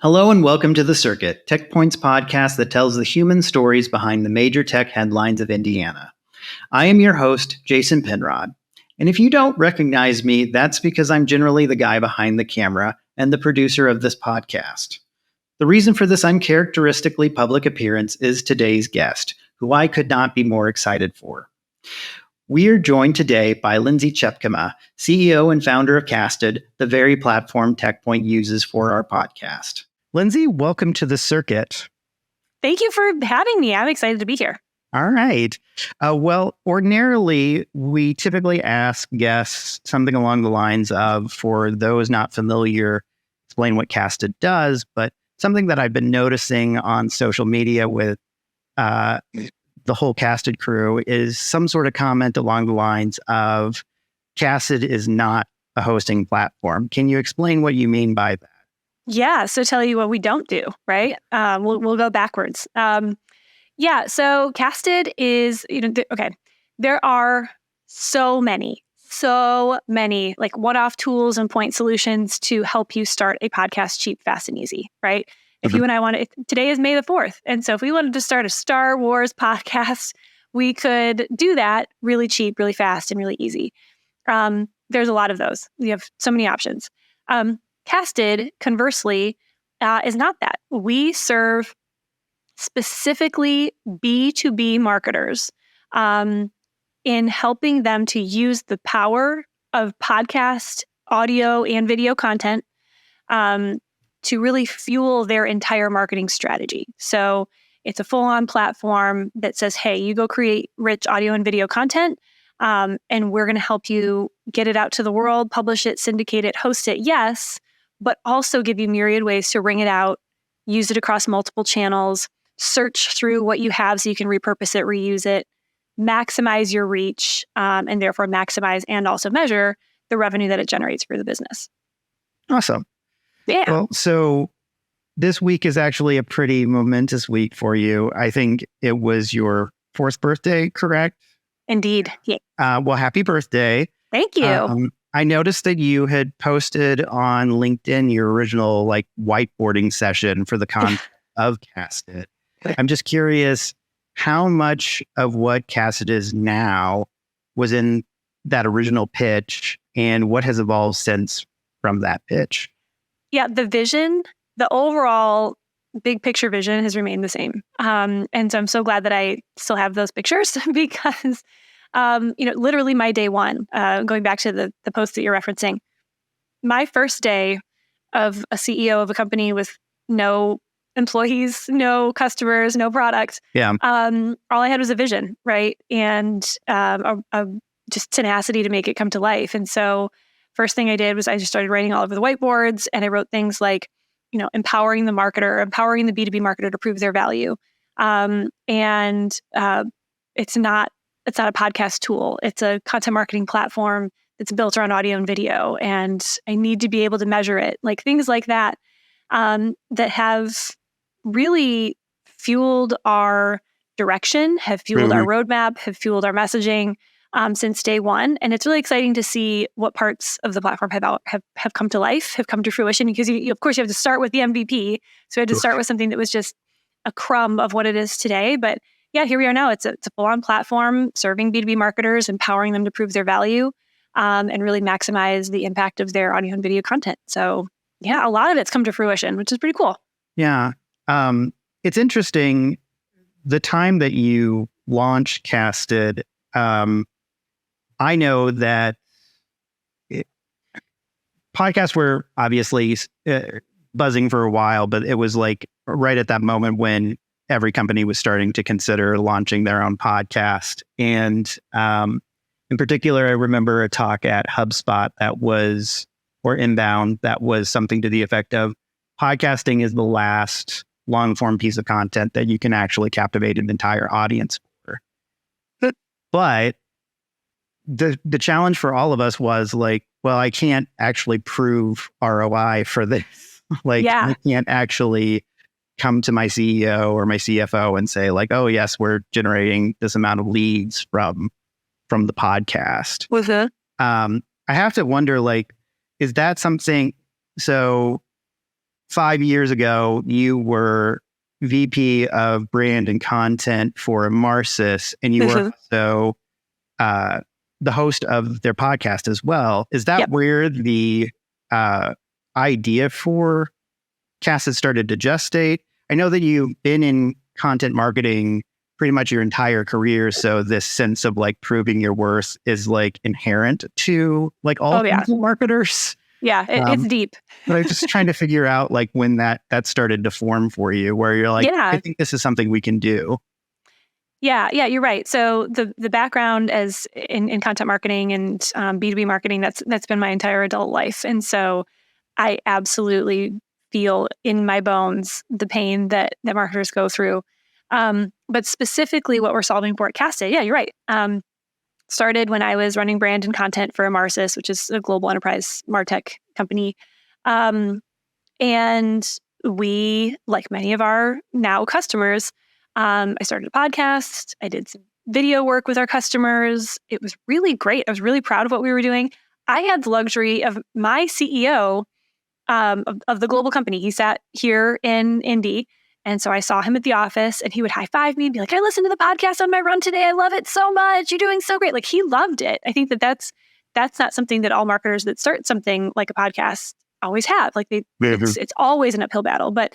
Hello and welcome to The Circuit, TechPoint's podcast that tells the human stories behind the major tech headlines of Indiana. I am your host, Jason Penrod. And if you don't recognize me, that's because I'm generally the guy behind the camera and the producer of this podcast. The reason for this uncharacteristically public appearance is today's guest, who I could not be more excited for. We are joined today by Lindsay Tjepkema, CEO and founder of Casted, the very platform TechPoint uses for our podcast. Lindsay, welcome to The Circuit. Thank you for having me. I'm excited to be here. All right. Well, ordinarily, we typically ask guests something along the lines of, for those not familiar, explain what Casted does, but something that I've been noticing on social media with the whole Casted crew is some sort of comment along the lines of Casted is not a hosting platform. Can you explain what you mean by that? Yeah. So tell you what we don't do, right? We'll go backwards. So Casted is, there are so many like one-off tools and point solutions to help you start a podcast cheap, fast, and easy, right? If you and I today is May the 4th. And so if we wanted to start a Star Wars podcast, we could do that really cheap, really fast, and really easy. There's a lot of those. We have so many options. Casted, conversely, is not that. We serve specifically B2B marketers in helping them to use the power of podcast, audio, and video content to really fuel their entire marketing strategy. So it's a full-on platform that says, hey, you go create rich audio and video content, and we're going to help you get it out to the world, publish it, syndicate it, host it, yes, but also give you myriad ways to ring it out, use it across multiple channels, search through what you have so you can repurpose it, reuse it, maximize your reach, and therefore maximize and also measure the revenue that it generates for the business. Awesome. Yeah. Well, so this week is actually a pretty momentous week for you. I think it was your 4th birthday, correct? Indeed. Yeah. Well, happy birthday. Thank you. I noticed that you had posted on LinkedIn your original whiteboarding session for the content of Casted. I'm just curious how much of what Casted is now was in that original pitch and what has evolved since from that pitch. Yeah, the vision, the overall big picture vision has remained the same. And so I'm so glad that I still have those pictures because literally my day one, going back to the post that you're referencing, my first day of a CEO of a company with no employees, no customers, no product. Yeah. All I had was a vision, right? And just tenacity to make it come to life. And so first thing I did was I just started writing all over the whiteboards, and I wrote things like, empowering the marketer, empowering the B2B marketer to prove their value. It's not a podcast tool. It's a content marketing platform that's built around audio and video. And I need to be able to measure it, like things like that, that have really fueled our direction, have fueled our roadmap, have fueled our messaging since day one. And it's really exciting to see what parts of the platform have come to life, have come to fruition, because of course you have to start with the MVP. So we had to start with something that was just a crumb of what it is today. But yeah, here we are now. It's a full-on platform serving B2B marketers, empowering them to prove their value, and really maximize the impact of their audio and video content. So yeah, a lot of it's come to fruition, which is pretty cool. Yeah. It's interesting. The time that you launched Casted, I know that podcasts were obviously buzzing for a while, but it was right at that moment when every company was starting to consider launching their own podcast. And in particular, I remember a talk at HubSpot or Inbound, that was something to the effect of podcasting is the last long-form piece of content that you can actually captivate an entire audience for. But the challenge for all of us was I can't actually prove ROI for this. I can't actually come to my CEO or my CFO and say oh yes, we're generating this amount of leads from the podcast. I have to wonder, is that something? So 5 years ago, you were VP of brand and content for Marcis, and you were also the host of their podcast as well. Is that where the idea for Casted started to gestate? I know that you've been in content marketing pretty much your entire career, so this sense of like proving your worth is like inherent to like all marketers. Yeah, it's deep. But I'm just trying to figure out like when that started to form for you, where you're like, I think this is something we can do. Yeah, you're right. So the background as in content marketing and B2B marketing, that's been my entire adult life. And so I absolutely feel in my bones the pain that marketers go through. But specifically what we're solving for at Casted, you're right. Started when I was running brand and content for Marcis, which is a global enterprise MarTech company. And we, like many of our now customers, I started a podcast. I did some video work with our customers. It was really great. I was really proud of what we were doing. I had the luxury of my CEO of the global company. He sat here in Indy. And so I saw him at the office and he would high five me and be like, I listened to the podcast on my run today. I love it so much. You're doing so great. Like he loved it. I think that's not something that all marketers that start something like a podcast always have. Like it's always an uphill battle. But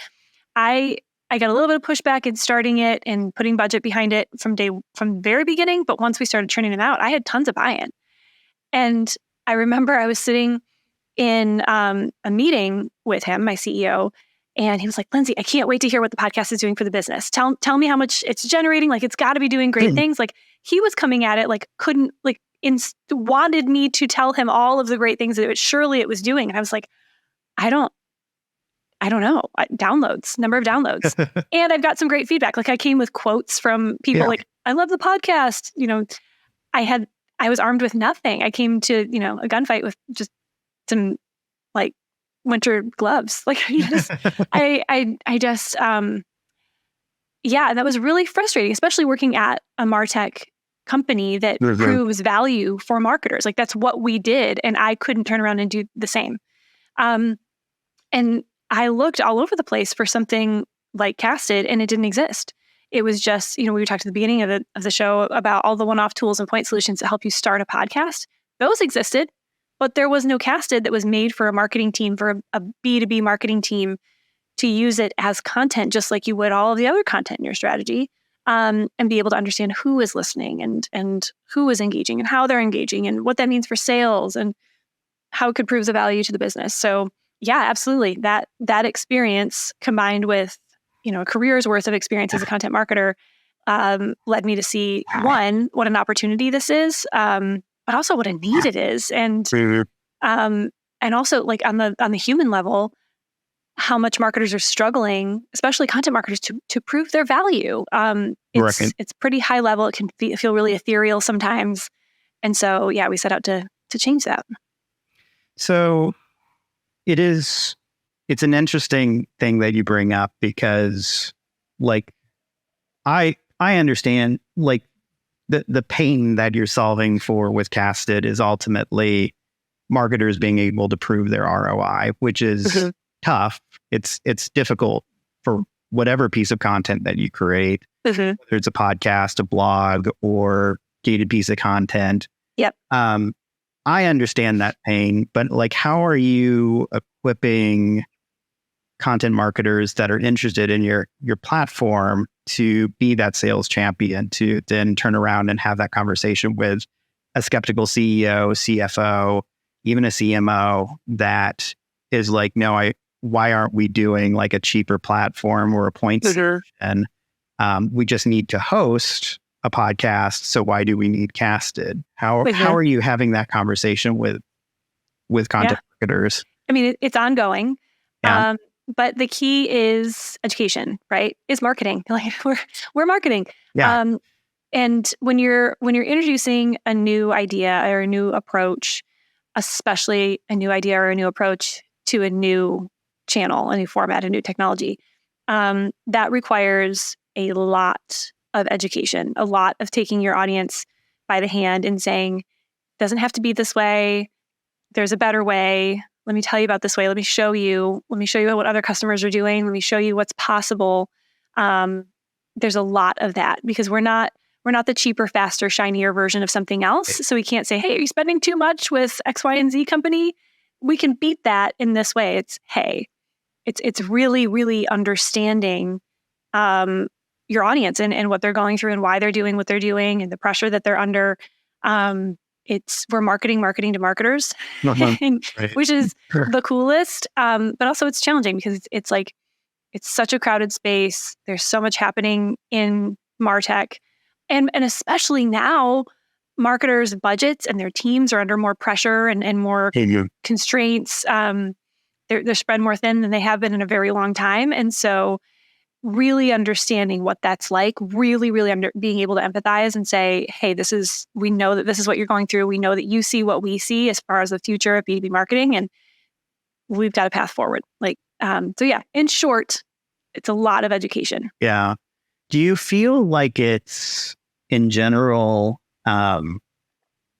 I got a little bit of pushback in starting it and putting budget behind it from the very beginning. But once we started churning it out, I had tons of buy-in. And I remember I was sitting in a meeting with him, my CEO, and he was like, Lindsay, I can't wait to hear what the podcast is doing for the business. Tell me how much it's generating. Like, it's got to be doing great things. Like, he was coming at it, like, wanted me to tell him all of the great things that surely it was doing. And I was like, I don't know. Number of downloads. And I've got some great feedback. Like, I came with quotes from people like, I love the podcast. I was armed with nothing. I came to, a gunfight with just some like winter gloves. Like and that was really frustrating, especially working at a MarTech company that proves value for marketers. Like that's what we did. And I couldn't turn around and do the same. And I looked all over the place for something like Casted and it didn't exist. It was just, we talked at the beginning of the show about all the one-off tools and point solutions that help you start a podcast. Those existed, but there was no Casted that was made for a marketing team, for a B2B marketing team to use it as content, just like you would all of the other content in your strategy, and be able to understand who is listening and who is engaging and how they're engaging and what that means for sales and how it could prove the value to the business. So yeah, absolutely. That experience combined with, a career's worth of experience as a content marketer led me to see, one, what an opportunity this is, but also what a need it is. And also like on the human level, how much marketers are struggling, especially content marketers, to prove their value. It's pretty high level. It can feel really ethereal sometimes. And so, we set out to change that. So it's an interesting thing that you bring up because like, I understand like the pain that you're solving for with Casted is ultimately marketers being able to prove their ROI, which is tough. It's difficult for whatever piece of content that you create, whether it's a podcast, a blog, or gated piece of content. Yep. I understand that pain, but like, how are you equipping content marketers that are interested in your platform to be that sales champion, to then turn around and have that conversation with a skeptical CEO, CFO, even a CMO that is like, no, why aren't we doing like a cheaper platform or a point solution? We just need to host a podcast. So why do we need Casted? How are you having that conversation with content marketers? I mean, it's ongoing. Yeah. But the key is education, right? Is marketing. Like we're marketing. Yeah. And when you're introducing a new idea or a new approach, especially a new idea or a new approach to a new channel, a new format, a new technology, that requires a lot of education, a lot of taking your audience by the hand and saying, doesn't have to be this way. There's a better way. let me tell you about this way. Let me show you what other customers are doing. Let me show you what's possible. There's a lot of that because we're not the cheaper, faster, shinier version of something else. So we can't say, hey, are you spending too much with X, Y, and Z company? We can beat that in this way. It's really, really understanding your audience and what they're going through and why they're doing what they're doing and the pressure that they're under. We're marketing to marketers, which is the coolest. But also it's challenging because it's such a crowded space. There's so much happening in MarTech. And especially now, marketers' budgets and their teams are under more pressure and more constraints. They're spread more thin than they have been in a very long time. And so really understanding what that's like, really, really being able to empathize and say, hey, we know that this is what you're going through. We know that you see what we see as far as the future of B2B marketing, and we've got a path forward. In short, it's a lot of education. Yeah. Do you feel like it's, in general,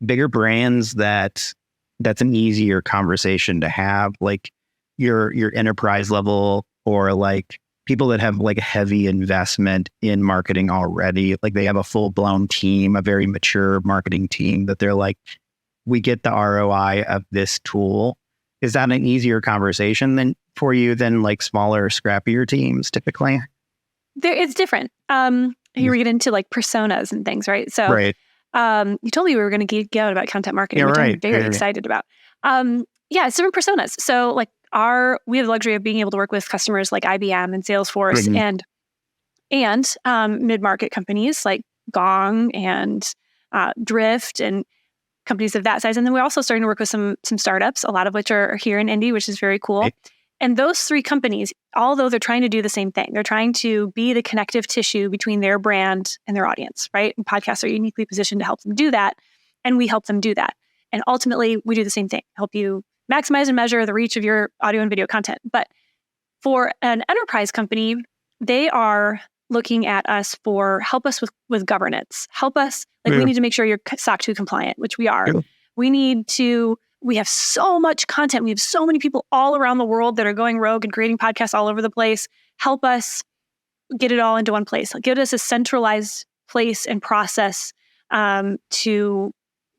bigger brands that's an easier conversation to have, like your enterprise level, or like people that have like a heavy investment in marketing already, like they have a full-blown team, a very mature marketing team that they're like, we get the ROI of this tool. Is that an easier conversation for you than like smaller, scrappier teams typically? It's different. You were getting into like personas and things, right? So right. You told me we were going to geek out about content marketing, which I'm very excited about. It's different personas. So like we have the luxury of being able to work with customers like IBM and Salesforce and mid-market companies like Gong and Drift and companies of that size. And then we're also starting to work with some startups, a lot of which are here in Indy, which is very cool. Right. And those three companies, although they're trying to do the same thing, they're trying to be the connective tissue between their brand and their audience, right? And podcasts are uniquely positioned to help them do that. And we help them do that. And ultimately, we do the same thing, help you maximize and measure the reach of your audio and video content. But for an enterprise company, they are looking at us for help us with governance. Help us, we need to make sure you're SOC 2 compliant, which we are. Yeah. We have so much content. We have so many people all around the world that are going rogue and creating podcasts all over the place. Help us get it all into one place. Give us a centralized place and process to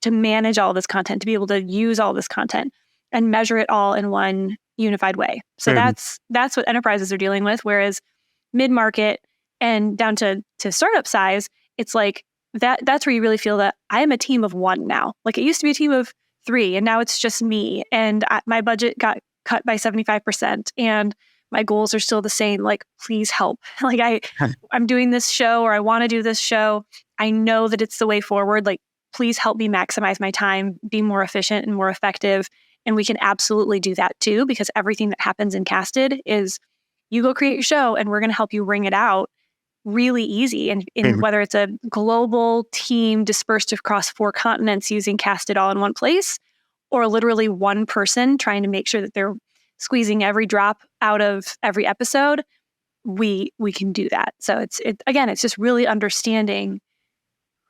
manage all this content, to be able to use all this content and measure it all in one unified way. So that's what enterprises are dealing with. Whereas mid-market and down to startup size, it's like that's where you really feel that I am a team of one now. Like it used to be a team of 3, and now it's just me. And my budget got cut by 75%, and my goals are still the same. Like, please help. Like I'm doing this show, or I want to do this show. I know that it's the way forward. Like, please help me maximize my time, be more efficient and more effective. And we can absolutely do that too, because everything that happens in Casted is you go create your show and we're going to help you ring it out really easy. And whether it's a global team dispersed across 4 continents using Casted all in one place, or literally one person trying to make sure that they're squeezing every drop out of every episode, we can do that. So it's just really understanding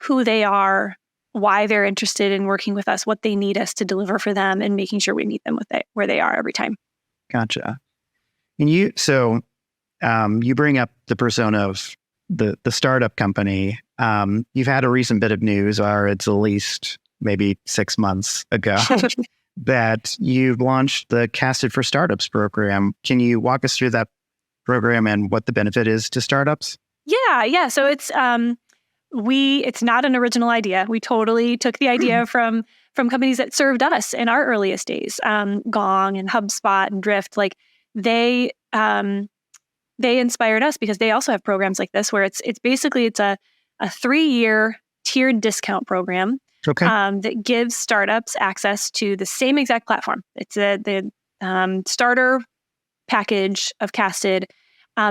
who they are, why they're interested in working with us, what they need us to deliver for them, and making sure we meet them where they are every time. Gotcha. And you bring up the persona of the startup company. You've had a recent bit of news, or it's at least maybe 6 months ago, that you've launched the Casted for Startups program. Can you walk us through that program and what the benefit is to startups? Yeah. So it's not an original idea. We totally took the idea from companies that served us in our earliest days. Gong and HubSpot and Drift, like they inspired us because they also have programs like this where it's basically a 3-year tiered discount program. Okay. That gives startups access to the same exact platform. It's the starter package of Casted,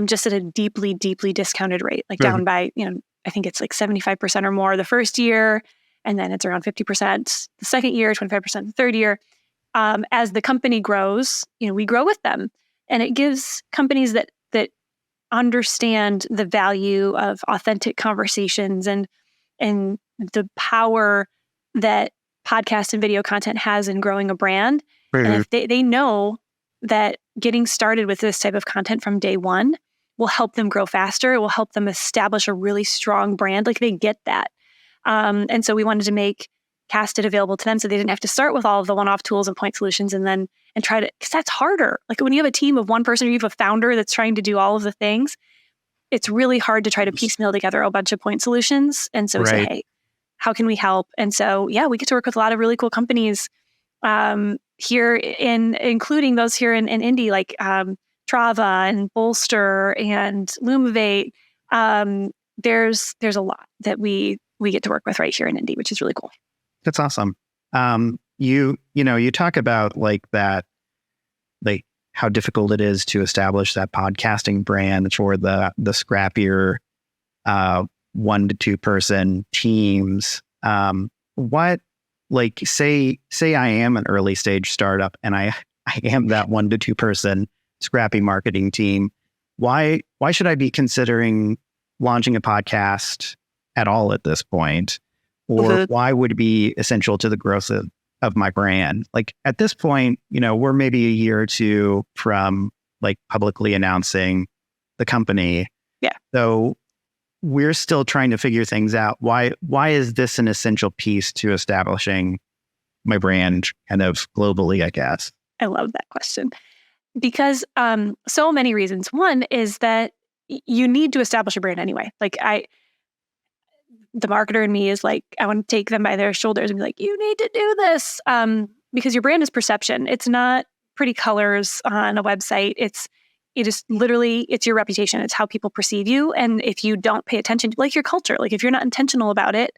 just at a deeply, deeply discounted rate, like down by, I think it's like 75% or more the first year, and then it's around 50% the second year, 25% the third year. As the company grows, we grow with them, and it gives companies that understand the value of authentic conversations and the power that podcast and video content has in growing a brand. And if they know that getting started with this type of content from day one will help them grow faster. It will help them establish a really strong brand. Like they get that. And so we wanted to make Casted available to them so they didn't have to start with all of the one-off tools and point solutions and try to, because that's harder. Like when you have a team of one person or you have a founder that's trying to do all of the things, it's really hard to try to piecemeal together a bunch of point solutions. And so we say, hey, how can we help? And so, yeah, we get to work with a lot of really cool companies here including those here in Indy, like Trava and Bolster and Lumavate. There's a lot that we get to work with right here in Indy, which is really cool. That's awesome. You talk about like that, like how difficult it is to establish that podcasting brand for the scrappier 1 to 2 person teams. What, like, say I am an early stage startup and I am that 1 to 2 person scrappy marketing team. Why should I be considering launching a podcast at all at this point? Or why would it be essential to the growth of my brand? Like at this point, we're maybe a year or 2 from like publicly announcing the company. Yeah. So we're still trying to figure things out. Why is this an essential piece to establishing my brand kind of globally, I guess? I love that question because so many reasons. One is that you need to establish a brand anyway. Like the marketer in me is like, I want to take them by their shoulders and be like, you need to do this because your brand is perception. It's not pretty colors on a website. It is literally, it's your reputation. It's how people perceive you. And if you don't pay attention, like your culture, like if you're not intentional about it,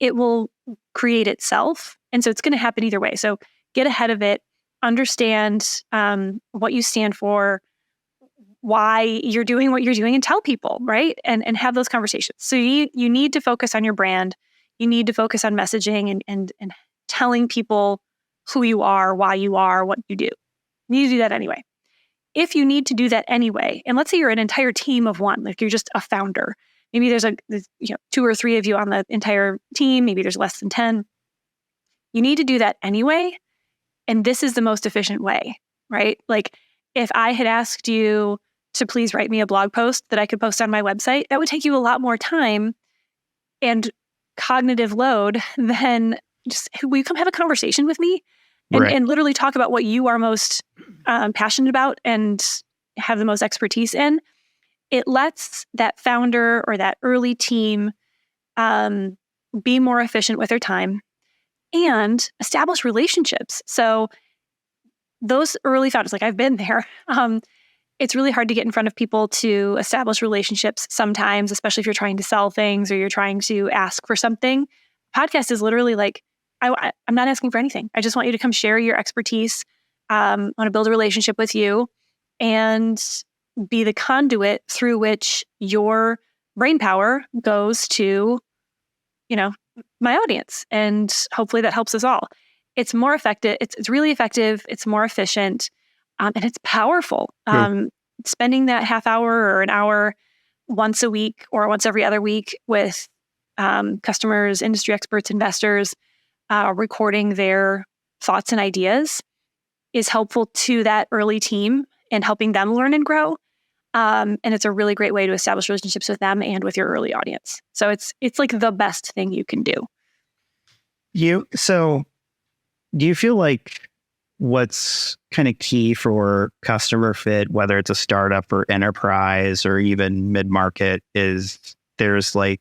it will create itself. And so it's going to happen either way. So get ahead of it, understand what you stand for, why you're doing what you're doing, and tell people, right? And have those conversations. So you need to focus on your brand. You need to focus on messaging and telling people who you are, why you are, what you do. You need to do that anyway. If you need to do that anyway, and let's say you're an entire team of 1, like you're just a founder, maybe there's 2 or 3 of you on the entire team, maybe there's less than 10. You need to do that anyway. And this is the most efficient way, right? Like if I had asked you to please write me a blog post that I could post on my website, that would take you a lot more time and cognitive load than just, will you come have a conversation with me and literally talk about what you are most passionate about and have the most expertise in? It lets that founder or that early team be more efficient with their time and establish relationships. So those early founders, like I've been there, it's really hard to get in front of people to establish relationships sometimes, especially if you're trying to sell things or you're trying to ask for something. Podcast is literally like, I'm not asking for anything. I just want you to come share your expertise. I want to build a relationship with you and be the conduit through which your brain power goes to, my audience. And hopefully that helps us all. It's more effective. It's really effective. It's more efficient. And it's powerful. Spending that half hour or an hour once a week or once every other week with customers, industry experts, investors, recording their thoughts and ideas is helpful to that early team and helping them learn and grow. And it's a really great way to establish relationships with them and with your early audience. So it's like the best thing you can do. So do you feel like what's kind of key for customer fit, whether it's a startup or enterprise or even mid-market, is there's like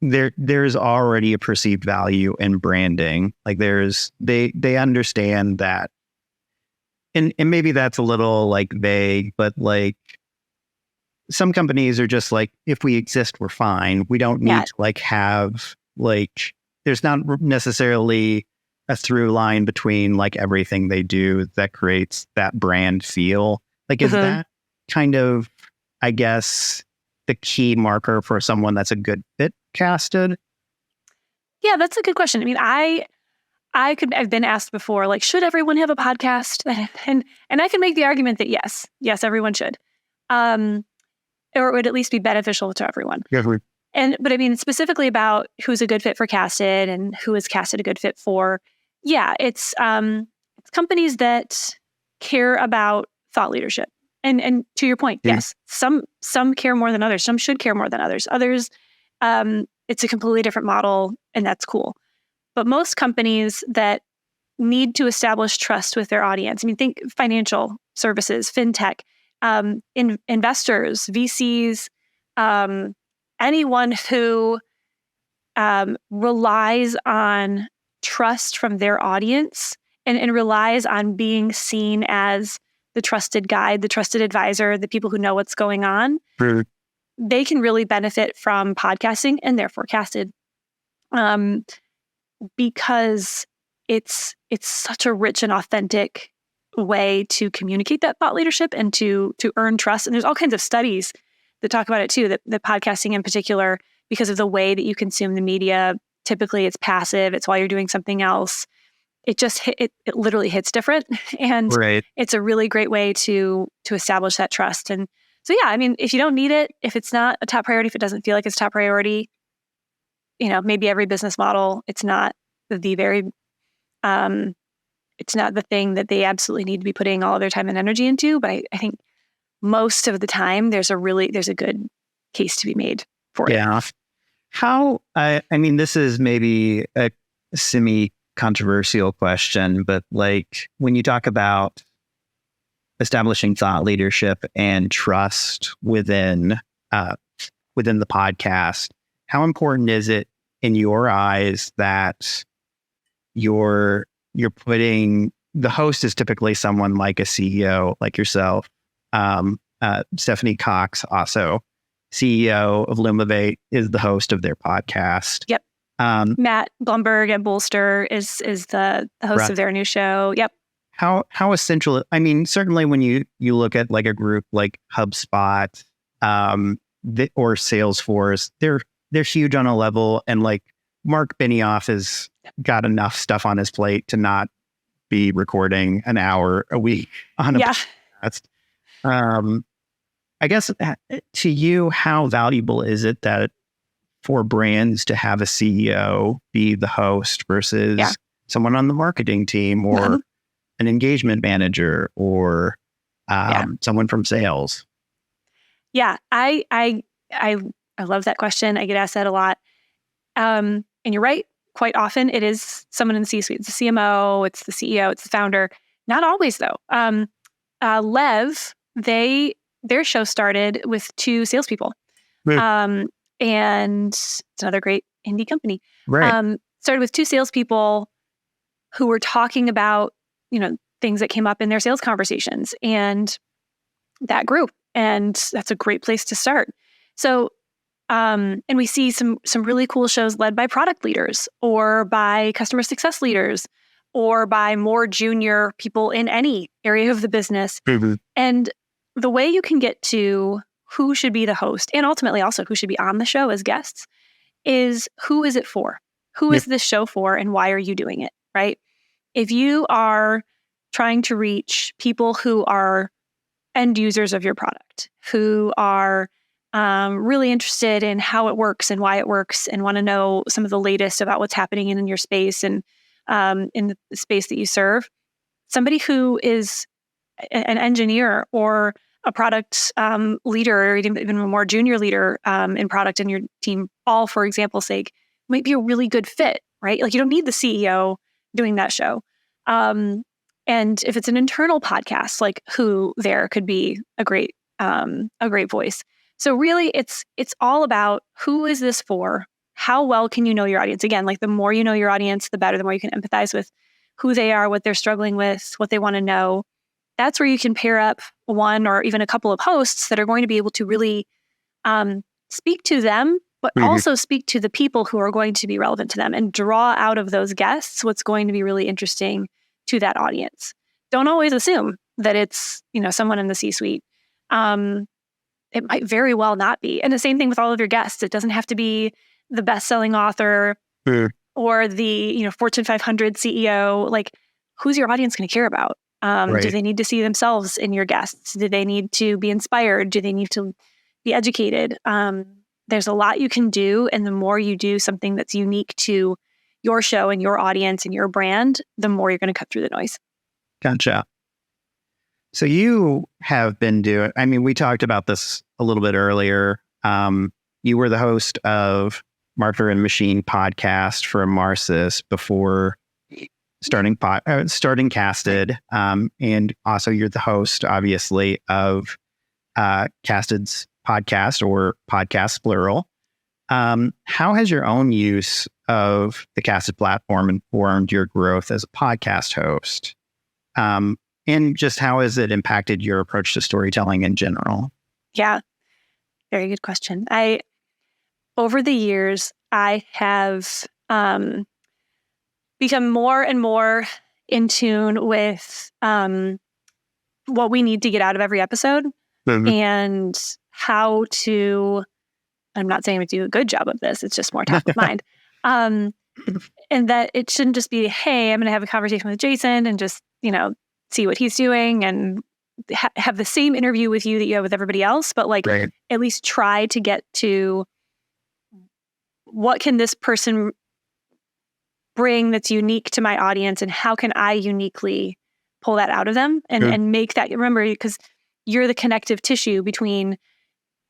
there's already a perceived value in branding. Like they understand that. And maybe that's a little like vague, but like some companies are just like, if we exist, we're fine. We don't need to like have like, there's not necessarily a through line between like everything they do that creates that brand feel. Like, is that kind of, I guess, the key marker for someone that's a good fit casted? Yeah, that's a good question. I mean, I've been asked before, like, should everyone have a podcast? And I can make the argument that yes, everyone should. Or it would at least be beneficial to everyone. Yeah. But I mean, specifically about who's a good fit for Casted and who is Casted a good fit for. Yeah, it's companies that care about thought leadership. And to your point, yes, some care more than others. Some should care more than others. Others, it's a completely different model, and that's cool. But most companies that need to establish trust with their audience. I mean, think financial services, fintech, investors, VCs, anyone who relies on trust from their audience and relies on being seen as the trusted guide, the trusted advisor, the people who know what's going on. They can really benefit from podcasting and therefore Casted, because it's such a rich and authentic way to communicate that thought leadership and to earn trust. And there's all kinds of studies that talk about it too, that podcasting in particular, because of the way that you consume the media, typically it's passive, it's while you're doing something else. It just it literally hits different. And It's a really great way to establish that trust. And so, yeah, I mean, if you don't need it, if it's not a top priority, if it doesn't feel like it's top priority, maybe every business model, it's not the very, it's not the thing that they absolutely need to be putting all of their time and energy into. But I think most of the time there's a good case to be made for it. Yeah. How, I mean, this is maybe a semi-controversial question, but like when you talk about establishing thought leadership and trust within the podcast, how important is it in your eyes that you're putting, the host is typically someone like a CEO like yourself, Stephanie Cox, also CEO of Lumavate, is the host of their podcast. Yep. Matt Blumberg at Bolster is the host of their new show. Yep. How essential? I mean, certainly when you look at like a group like HubSpot or Salesforce, they're huge on a level, and like Mark Benioff has got enough stuff on his plate to not be recording an hour a week on a podcast. I guess to you, how valuable is it that for brands to have a CEO be the host versus someone on the marketing team or an engagement manager or someone from sales? Yeah, I love that question. I get asked that a lot. And you're right. Quite often it is someone in the C-suite. It's the CMO, it's the CEO, it's the founder. Not always though. Lev, their show started with 2 salespeople. And it's another great indie company. Started with 2 salespeople who were talking about, things that came up in their sales conversations, and that grew. And that's a great place to start. So, and we see some really cool shows led by product leaders or by customer success leaders or by more junior people in any area of the business. And the way you can get to who should be the host and ultimately also who should be on the show as guests is, who is it for? Who is this show for, and why are you doing it, right? If you are trying to reach people who are end users of your product, who are really interested in how it works and why it works and want to know some of the latest about what's happening in your space and in the space that you serve, somebody who is an engineer or a product leader, or even a more junior leader in product in your team, all for example's sake, might be a really good fit, right? Like you don't need the CEO doing that show. And if it's an internal podcast, like who there could be a great voice. So really it's all about, who is this for? How well can you know your audience? Again, like the more you know your audience, the better, the more you can empathize with who they are, what they're struggling with, what they want to know. That's where you can pair up one or even a couple of hosts that are going to be able to really speak to them, but also speak to the people who are going to be relevant to them and draw out of those guests what's going to be really interesting to that audience. Don't always assume that it's, someone in the C-suite. It might very well not be. And the same thing with all of your guests. It doesn't have to be the best-selling author or the, Fortune 500 CEO. Like, who's your audience going to care about? Do they need to see themselves in your guests? Do they need to be inspired? Do they need to be educated? There's a lot you can do. And the more you do something that's unique to your show and your audience and your brand, the more you're going to cut through the noise. Gotcha. So you have been doing, I mean, we talked about this a little bit earlier. You were the host of Marketer and Machine podcast for Marcis before starting Casted. And also you're the host, obviously, of Casted's podcast, or Podcasts plural. How has your own use of the Casted platform informed your growth as a podcast host? And just how has it impacted your approach to storytelling in general? Yeah, very good question. Over the years, I have become more and more in tune with what we need to get out of every episode, and how to, I'm not saying we do a good job of this, it's just more top of mind. And that it shouldn't just be, hey, I'm going to have a conversation with Jason and just, see what he's doing and have the same interview with you that you have with everybody else, but at least try to get to what can this person bring that's unique to my audience, and how can I uniquely pull that out of them and make that, remember, because you're the connective tissue between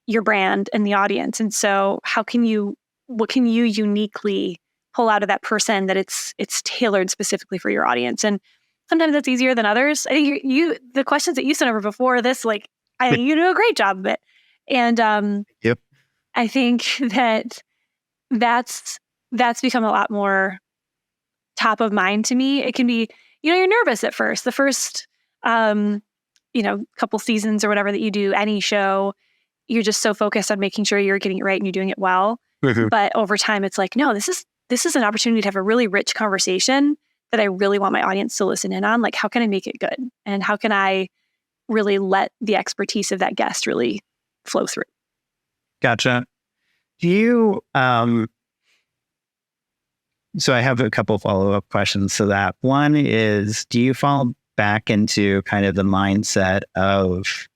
your brand and the audience. And so what can you uniquely pull out of that person that it's tailored specifically for your audience? And sometimes that's easier than others. I think the questions that you sent over before this, I think you do a great job of it. And yep. I think that's become a lot more top of mind to me. It can be, you're nervous at first. The first, couple seasons or whatever that you do any show, you're just so focused on making sure you're getting it right and you're doing it well. But over time, it's like, no, this is an opportunity to have a really rich conversation that I really want my audience to listen in on. How can I make it good? And how can I really let the expertise of that guest really flow through? Gotcha. Do you, so I have a couple follow-up questions to that. One is, do you fall back into kind of the mindset of,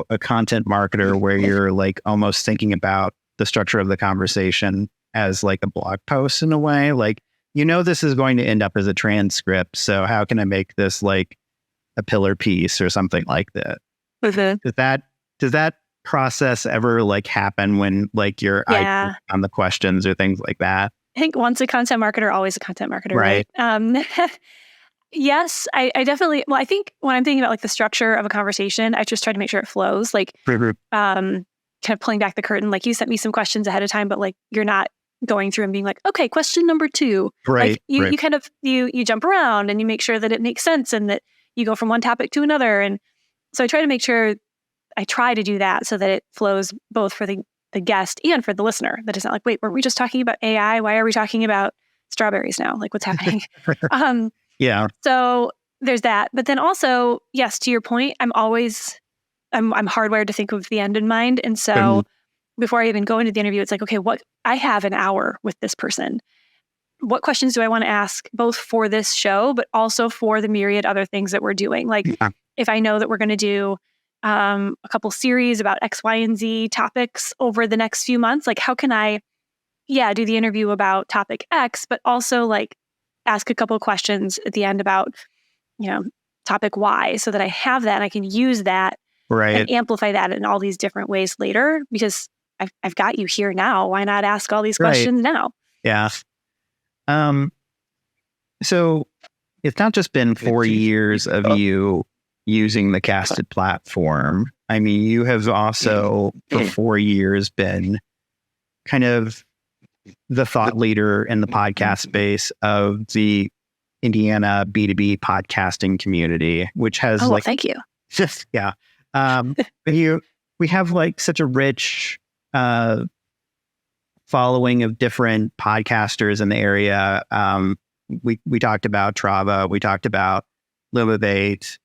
a content marketer where you're almost thinking about the structure of the conversation as a blog post in a way? This is going to end up as a transcript. So how can I make this a pillar piece or something like that? Does that process ever happen when you're on the questions or things like that? I think once a content marketer, always a content marketer, right? Yes, I definitely, I think when I'm thinking about the structure of a conversation, I just try to make sure it flows, kind of pulling back the curtain. You sent me some questions ahead of time, but you're not going through and being okay, question number 2. Right. You kind of, you jump around and you make sure that it makes sense and that you go from one topic to another. And so I try to make sure I try to do that so that it flows both for the guest and for the listener. That it's not wait, were we just talking about AI? Why are we talking about strawberries now? What's happening? Yeah. So there's that. But then also, yes, to your point, I'm hardwired to think of the end in mind. And so before I even go into the interview, it's okay, I have an hour with this person. What questions do I want to ask both for this show, but also for the myriad other things that we're doing? If I know that we're going to do a couple series about X, Y, and Z topics over the next few months, how can I, do the interview about topic X, but also ask a couple of questions at the end about, topic Y, so that I have that and I can use that and amplify that in all these different ways later, because I've got you here now. Why not ask all these questions now? Yeah. So it's not just been 4 years of you using the Casted platform. I mean, you have also for 4 years been kind of the thought leader in the podcast space of the Indiana B2B podcasting community, which has thank you. Just, yeah. We have such a rich following of different podcasters in the area. We talked about Trava. We talked about Lumavate.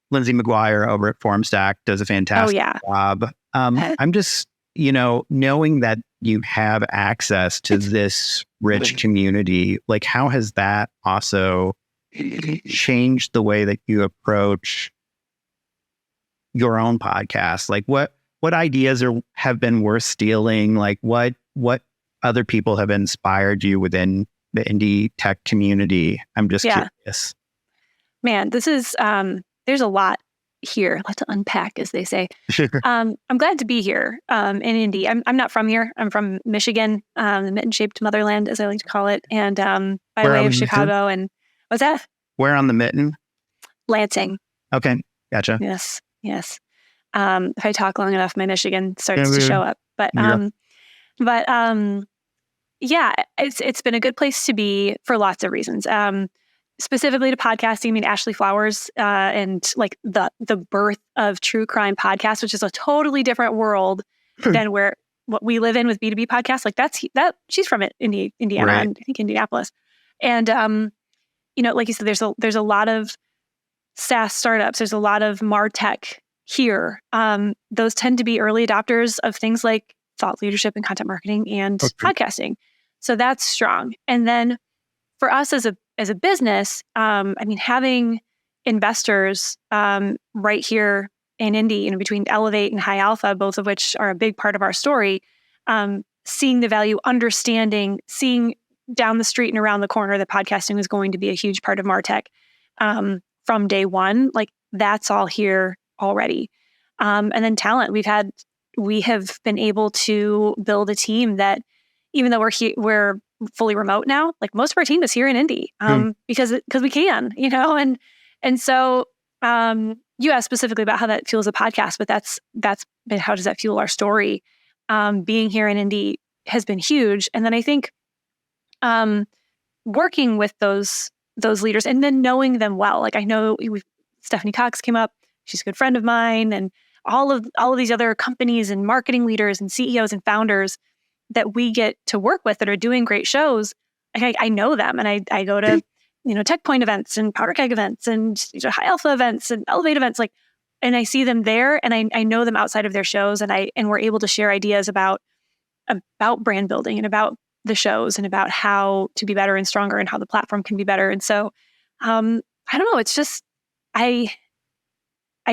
Lindsay McGuire over at Formstack does a fantastic job. I'm just, knowing that you have access to this rich community, how has that also changed the way that you approach your own podcast? What ideas have been worth stealing? What other people have inspired you within the indie tech community? I'm just curious. Man, this is, there's a lot here, a lot to unpack, as they say. I'm glad to be here in Indy. I'm not from here. I'm from Michigan, the mitten-shaped motherland, as I like to call it, and by way of Chicago. And what's that? Where on the mitten? Lansing. Okay, gotcha. Yes. If I talk long enough, my Michigan starts to show up. But yeah, it's been a good place to be for lots of reasons. Specifically to podcasting, I mean, Ashley Flowers and like the birth of true crime podcast, which is a totally different world than what we live in with B2B podcasts. Like she's from Indiana, right. and I think Indianapolis. And like you said, there's a lot of SaaS startups. There's a lot of MarTech here. Those tend to be early adopters of things like thought leadership and content marketing and podcasting. So that's strong. And then for us as a business, having investors right here in Indy, between Elevate and High Alpha, both of which are a big part of our story, seeing the value, understanding, seeing down the street and around the corner that podcasting is going to be a huge part of MarTech from day one, like that's all here already. And then talent, we have been able to build a team that, even though we're fully remote now, like most of our team is here in Indy because we can, and so you asked specifically about how that fuels a podcast, but that's been, how does that fuel our story? Being here in Indy has been huge, and then I think working with those leaders and then knowing them well. Like I know Stephanie Cox came up; she's a good friend of mine, and all of these other companies and marketing leaders and CEOs and founders that we get to work with that are doing great shows. I know them, and I go to Tech Point events and Powder Keg events and High Alpha events and Elevate events, and I see them there, and I know them outside of their shows, and we're able to share ideas about brand building and about the shows and about how to be better and stronger and how the platform can be better. And so I don't know, it's just I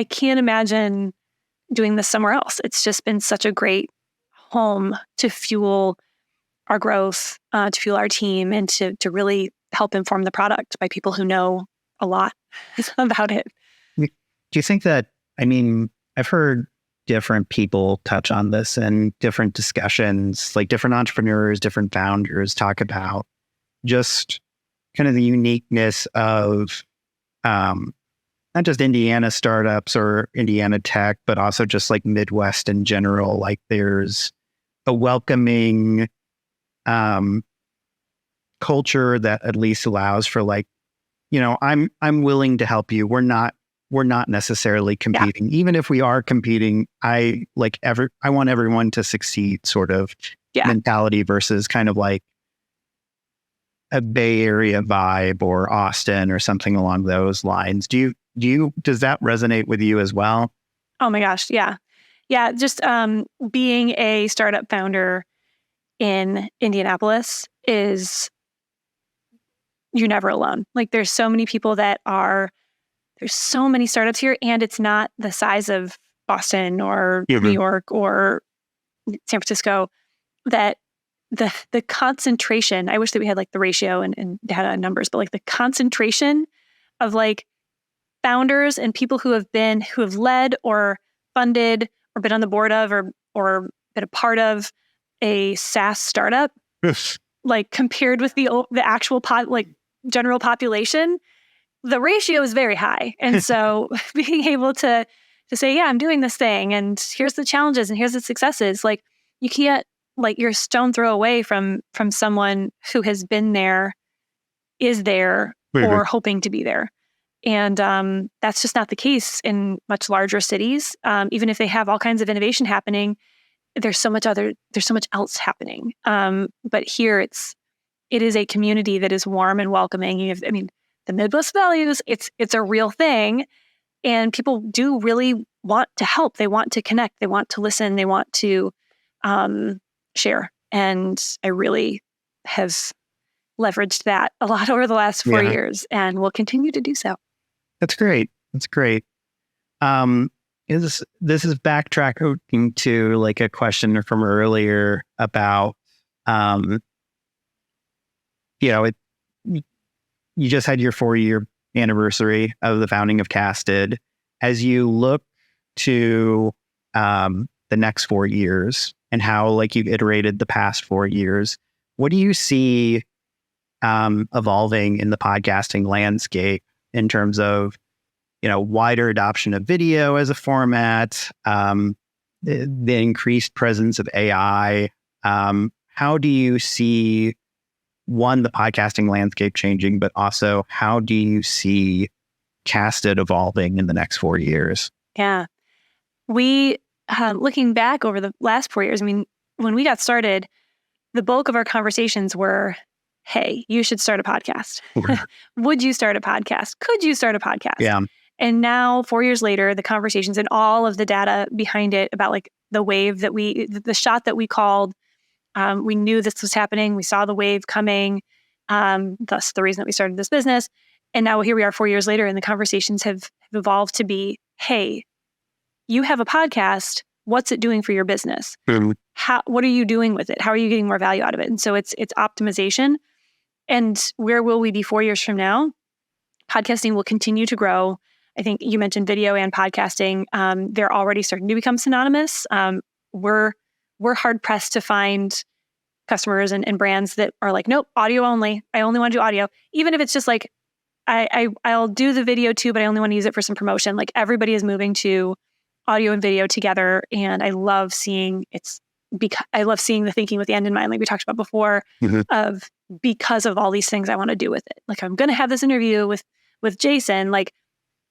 can't imagine doing this somewhere else. It's just been such a great home to fuel our growth, to fuel our team, and to really help inform the product by people who know a lot about it. Do you think that, I've heard different people touch on this in different discussions, like different entrepreneurs, different founders talk about just kind of the uniqueness of not just Indiana startups or Indiana tech, but also just like Midwest in general. Like there's a welcoming culture that at least allows for I'm willing to help you. We're not necessarily competing. Yeah. Even if we are competing, I want everyone to succeed sort of mentality versus kind of like a Bay Area vibe or Austin or something along those lines. Does that resonate with you as well? Oh my gosh. Yeah. Yeah. Just being a startup founder in Indianapolis is, you're never alone. Like there's so many people there's so many startups here, and it's not the size of Boston or New York or San Francisco, that the concentration, I wish that we had like the ratio and data and numbers, but like the concentration of like founders and people who have led or funded or been on the board of or been a part of a SaaS startup, like compared with the actual general population, the ratio is very high. And so being able to say, yeah, I'm doing this thing, and here's the challenges and here's the successes, like you can't, like you're a stone throw away from someone who has been there, is there, or hoping to be there. And that's just not the case in much larger cities. Even if they have all kinds of innovation happening, there's so much else happening. But here it is a community that is warm and welcoming. The Midwest values, it's a real thing. And people do really want to help. They want to connect. They want to listen. They want to share. And I really have leveraged that a lot over the last 4 years, and will continue to do so. That's great. That's great. This is backtracking to like a question from earlier about um, you know, you just had your 4-year anniversary of the founding of Casted. As you look to the next 4 years and how like you've iterated the past 4 years, what do you see evolving in the podcasting landscape in terms of, wider adoption of video as a format, the increased presence of AI? How do you see, one, the podcasting landscape changing, but also how do you see Casted evolving in the next 4 years? Yeah. We, looking back over the last 4 years, I mean, when we got started, the bulk of our conversations were, hey, you should start a podcast. Would you start a podcast? Could you start a podcast? Yeah. And now 4 years later, the conversations and all of the data behind it about like the wave that the shot that we called, we knew this was happening. We saw the wave coming. Thus the reason that we started this business. And now here we are 4 years later, and the conversations have evolved to be, hey, you have a podcast. What's it doing for your business? What are you doing with it? How are you getting more value out of it? And so it's optimization. And where will we be 4 years from now? Podcasting will continue to grow. I think you mentioned video and podcasting. They're already starting to become synonymous. We're hard pressed to find customers and brands that are like, nope, audio only. I only want to do audio. Even if it's just like, I'll do the video too, but I only want to use it for some promotion. Like everybody is moving to audio and video together. And I love seeing the thinking with the end in mind, like we talked about before, of because of all these things I want to do with it. Like I'm going to have this interview with Jason. Like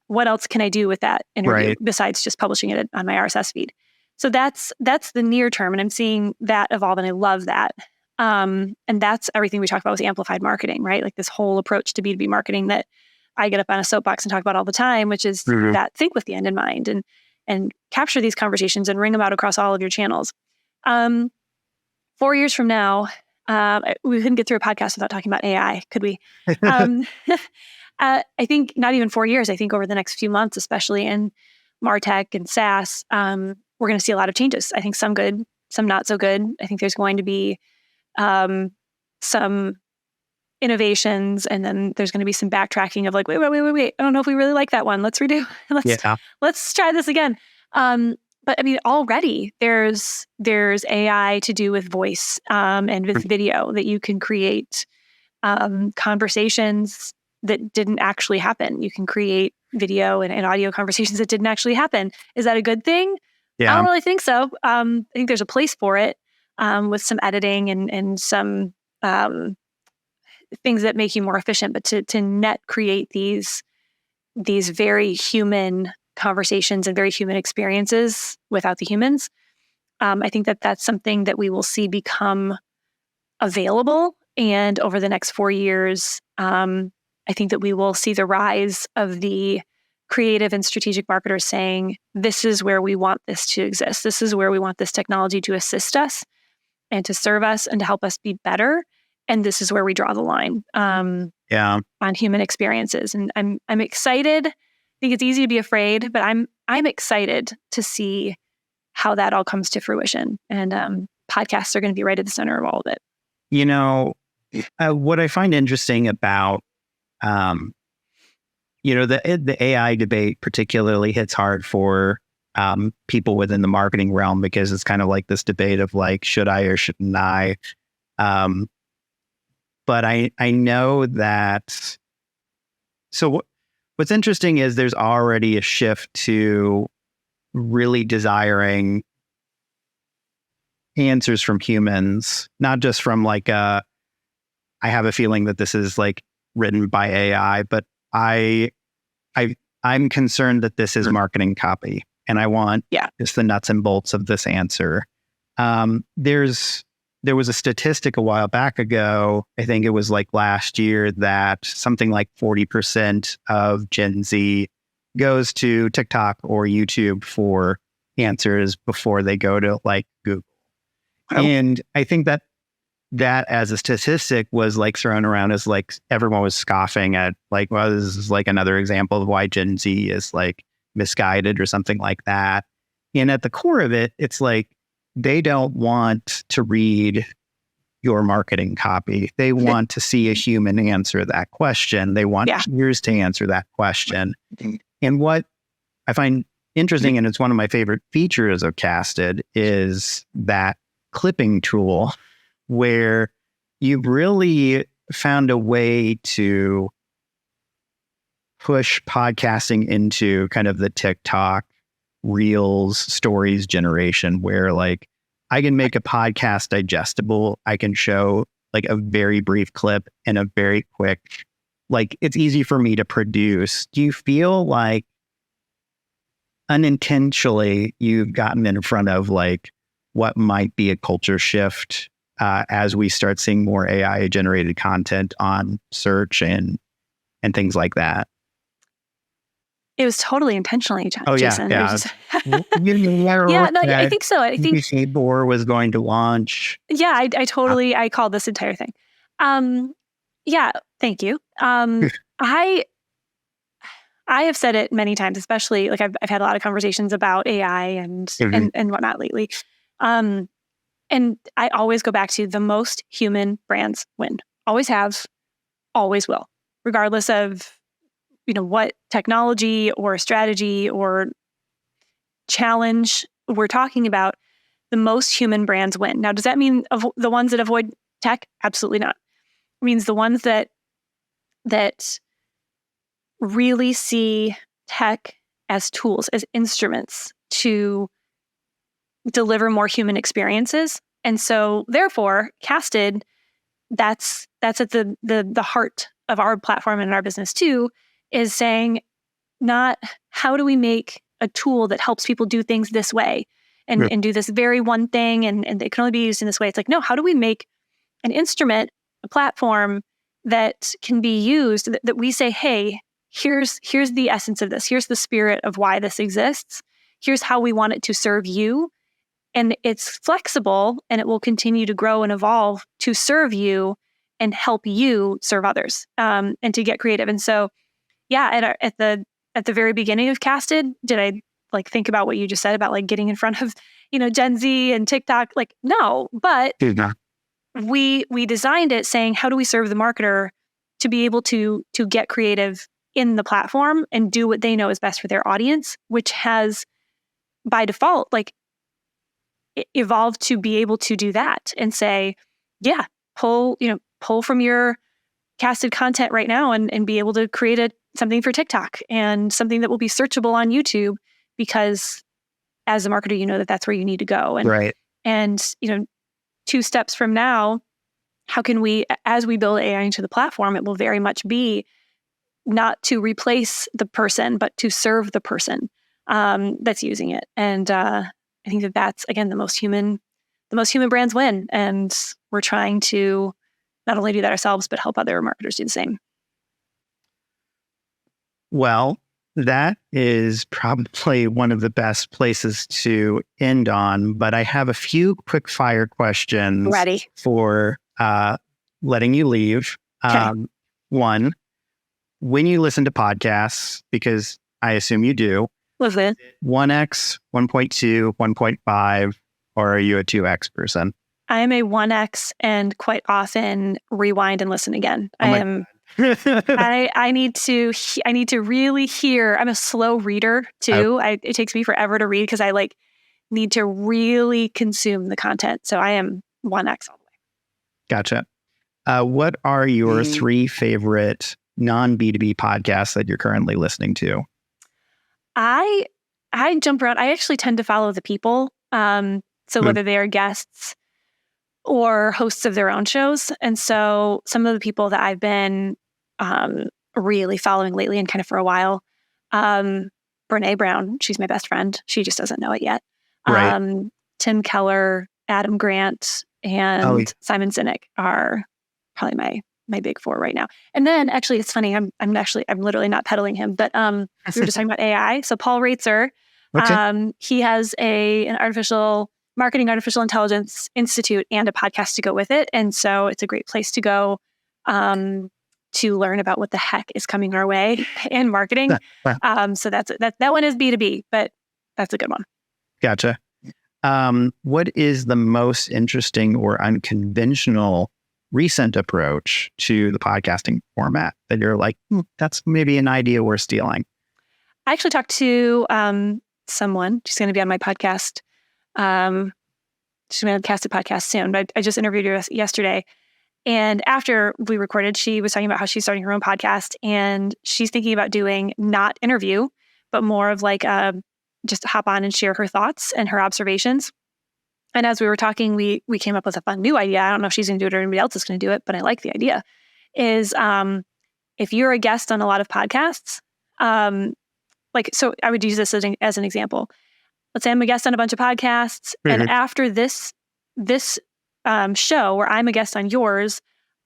what else can I do with that interview besides just publishing it on my RSS feed? So that's the near term. And I'm seeing that evolve and I love that. And that's everything we talk about with amplified marketing, right? Like this whole approach to B2B marketing that I get up on a soapbox and talk about all the time, which is that think with the end in mind and capture these conversations and ring them out across all of your channels. 4 years from now, we couldn't get through a podcast without talking about AI, could we? I think not even 4 years. I think over the next few months, especially in MarTech and SaaS, we're going to see a lot of changes. I think some good, some not so good. I think there's going to be some innovations, and then there's going to be some backtracking of like, wait. I don't know if we really like that one. Let's redo. Let's try this again. But I mean, already there's AI to do with voice and with video that you can create conversations that didn't actually happen. You can create video and audio conversations that didn't actually happen. Is that a good thing? Yeah. I don't really think so. I think there's a place for it with some editing and some things that make you more efficient. But to net create these very human conversations and very human experiences without the humans, I think that's something that we will see become available. And over the next 4 years, I think that we will see the rise of the creative and strategic marketers saying, this is where we want this to exist. This is where we want this technology to assist us and to serve us and to help us be better. And this is where we draw the line on human experiences. And I'm excited. I think it's easy to be afraid, but I'm excited to see how that all comes to fruition. And podcasts are going to be right at the center of all of it. What I find interesting about the AI debate particularly hits hard for people within the marketing realm, because it's kind of like this debate of like, should I or shouldn't I? But I know that. So what's interesting is there's already a shift to really desiring answers from humans, not just from like I have a feeling that this is like written by AI, but I'm concerned that this is marketing copy, and I want just the nuts and bolts of this answer. There was a statistic a while back ago, I think it was like last year, that something like 40% of Gen Z goes to TikTok or YouTube for answers before they go to like Google. Wow. And I think that as a statistic was like thrown around as like everyone was scoffing at like, well, this is like another example of why Gen Z is like misguided or something like that. And at the core of it, it's like they don't want to read, your marketing copy. They want to see a human answer that question. They want peers to answer that question. And what I find interesting, and it's one of my favorite features of Casted, is that clipping tool where you've really found a way to push podcasting into kind of the TikTok Reels stories generation, where like I can make a podcast digestible. I can show like a very brief clip and a very quick, like it's easy for me to produce. Do you feel like unintentionally you've gotten in front of like what might be a culture shift as we start seeing more AI generated content on search and things like that? It was totally intentionally, Jason. Yeah. Yeah, no, I think so. I think Bor was going to launch. Yeah, I totally, I called this entire thing. Yeah, thank you. I have said it many times, especially like I've had a lot of conversations about AI and whatnot lately. And I always go back to the most human brands win. Always have, always will, regardless of what technology or strategy or challenge we're talking about. The most human brands win. Now, does that mean the ones that avoid tech? Absolutely not. It means the ones that really see tech as tools, as instruments to deliver more human experiences. And so therefore, Casted, that's at the heart of our platform and our business too, is saying not how do we make a tool that helps people do things this way and do this very one thing and it can only be used in this way. It's like, no, how do we make an instrument, a platform that can be used that we say, hey, here's the essence of this. Here's the spirit of why this exists. Here's how we want it to serve you. And it's flexible and it will continue to grow and evolve to serve you and help you serve others and to get creative. And so, yeah, at the very beginning of Casted, did I like think about what you just said about like getting in front of, Gen Z and TikTok? Like, no, but we designed it saying, how do we serve the marketer to be able to get creative in the platform and do what they know is best for their audience, which has by default, like evolved to be able to do that and say, yeah, pull from your Casted content right now and be able to create something for TikTok and something that will be searchable on YouTube, because as a marketer, that's where you need to go. And, right. And, 2 steps from now, how can we, as we build AI into the platform, it will very much be not to replace the person, but to serve the person that's using it. And I think that's, again, the most human brands win. And we're trying to not only do that ourselves, but help other marketers do the same. Well, that is probably one of the best places to end on, but I have a few quick fire questions ready for letting you leave. Okay. One, when you listen to podcasts, because I assume you do, was it 1x, 1.2, 1.5, or are you a 2x person? I am a 1x and quite often rewind and listen again. I need to really hear. I'm a slow reader too. It takes me forever to read because I need to really consume the content. So I am 1x all the way. Gotcha. What are your 3 favorite non-B2B podcasts that you're currently listening to? I jump around. I actually tend to follow the people. So whether they are guests or hosts of their own shows. And so some of the people that I've been really following lately and kind of for a while, Brene Brown, she's my best friend. She just doesn't know it yet. Right. Tim Keller, Adam Grant, and Simon Sinek are probably my big 4 right now. And then actually, it's funny. I'm literally not peddling him, but we were just talking about AI. So Paul Reitzer, he has an artificial intelligence institute and a podcast to go with it. And so it's a great place to go to learn about what the heck is coming our way in marketing. So that one is B2B, but that's a good one. Gotcha. What is the most interesting or unconventional recent approach to the podcasting format that you're like, that's maybe an idea we're stealing? I actually talked to someone. She's going to be on my podcast. She's going to cast a podcast soon, but I just interviewed her yesterday. And after we recorded, she was talking about how she's starting her own podcast, and she's thinking about doing not interview, but more of like just hop on and share her thoughts and her observations. And as we were talking, we came up with a fun new idea. I don't know if she's going to do it or anybody else is going to do it, but I like the idea. Is if you're a guest on a lot of podcasts, so I would use this as an example. Let's say I'm a guest on a bunch of podcasts, and after this show where I'm a guest on yours,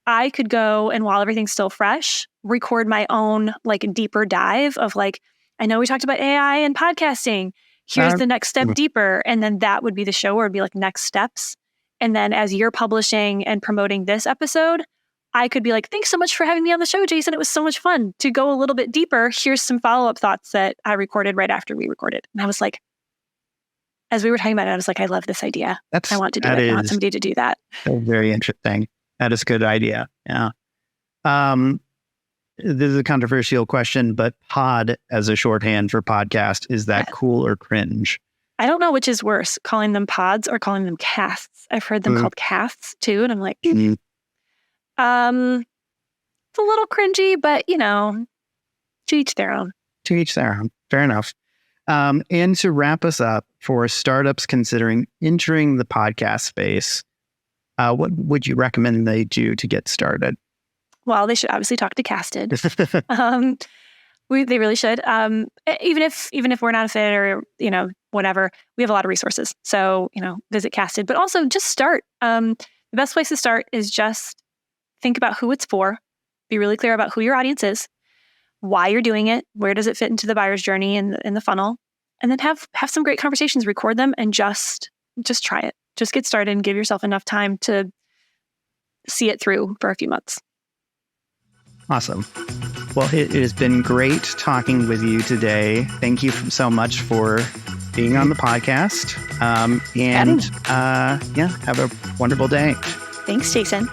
I could go and while everything's still fresh, record my own like deeper dive of like, I know we talked about AI and podcasting. Here's the next step deeper. And then that would be the show where it'd be like next steps. And then as you're publishing and promoting this episode, I could be like, thanks so much for having me on the show, Jason. It was so much fun to go a little bit deeper. Here's some follow-up thoughts that I recorded right after we recorded. And I was like, as we were talking about it, I was like, I love this idea. I want to do it. I want somebody to do that. Very interesting. That is a good idea. Yeah. This is a controversial question, but pod as a shorthand for podcast, is that cool or cringe? I don't know which is worse, calling them pods or calling them casts. I've heard them called casts too. And I'm like, it's a little cringy, but to each their own. To each their own. Fair enough. And to wrap us up, for startups considering entering the podcast space, what would you recommend they do to get started? Well, they should obviously talk to Casted. They really should. Even if we're not a fit or whatever, we have a lot of resources. So visit Casted, but also just start. The best place to start is just think about who it's for. Be really clear about who your audience is, why you're doing it, where does it fit into the buyer's journey in the funnel, and then have some great conversations. Record them and just try it. Just get started and give yourself enough time to see it through for a few months. Awesome. Well, it has been great talking with you today. Thank you so much for being on the podcast. Have a wonderful day. Thanks, Jason.